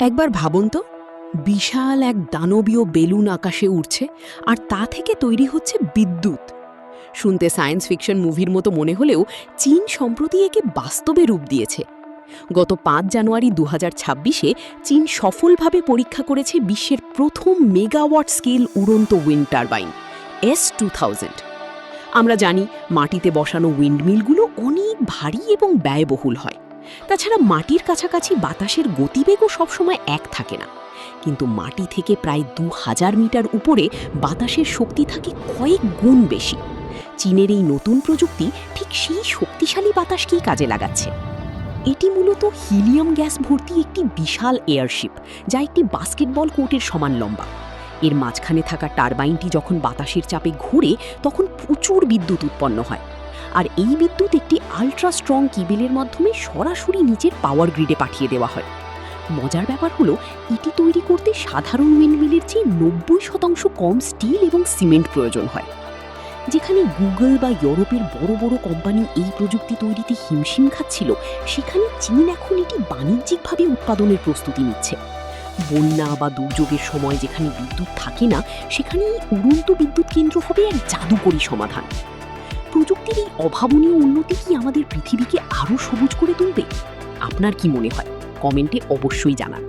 একবার ভাবুন তো, বিশাল এক দানবীয় বেলুন আকাশে উড়ছে আর তা থেকে তৈরি হচ্ছে বিদ্যুৎ। শুনতে সায়েন্স ফিকশন মুভির মতো মনে হলেও চীন সম্প্রতি একে বাস্তবে রূপ দিয়েছে। গত ৫ জানুয়ারি ২০২৬-এ চীন সফলভাবে পরীক্ষা করেছে বিশ্বের প্রথম মেগাওয়াট স্কেল উড়ন্ত উইন্ড টারবাইন S2000। আমরা জানি মাটিতে বসানো উইন্ডমিলগুলো অনেক ভারী এবং ব্যয়বহুল হয়। তাছাড়া মাটির কাছাকাছি বাতাসের গতিবেগও সবসময় এক থাকে না। কিন্তু মাটি থেকে প্রায় ২০০০ মিটার উপরে বাতাসের শক্তি থাকে কয়েক গুণ বেশি। চীনের এই নতুন প্রযুক্তি ঠিক সেই শক্তিশালী বাতাসকেই কাজে লাগাচ্ছে। এটি মূলত হিলিয়াম গ্যাস ভর্তি একটি বিশাল এয়ারশিপ, যা একটি বাস্কেটবল কোর্টের সমান লম্বা। এর মাঝখানে থাকা টারবাইনটি যখন বাতাসের চাপে ঘুরে তখন প্রচুর বিদ্যুৎ উৎপন্ন হয়। আর এই বিদ্যুৎ একটি আল্ট্রা স্ট্রং কেবেলের মাধ্যমে সরাসরি নিচের পাওয়ার গ্রিডে পাঠিয়ে দেওয়া হয়। মজার ব্যাপার হলো, এটি তৈরি করতে সাধারণ উইন্ডমিলের চেয়ে ৯০% কম স্টিল এবং সিমেন্ট প্রয়োজন হয়। যেখানে গুগল বা ইউরোপের বড় বড় কোম্পানি এই প্রযুক্তি তৈরিতে হিমশিম খাচ্ছিল, সেখানে চীন এখন এটি বাণিজ্যিকভাবে উৎপাদনের প্রস্তুতি নিচ্ছে। বন্যা বা দুর্যোগের সময় যেখানে বিদ্যুৎ থাকে না, সেখানে এই উড়ন্ত বিদ্যুৎ কেন্দ্র হবে এক জাদুকরী সমাধান। প্রযুক্তির এই অভাবনীয় উন্নতি কি আমাদের পৃথিবীকে আরও সবুজ করে তুলবে? আপনার কি মনে হয়? কমেন্টে অবশ্যই জানান।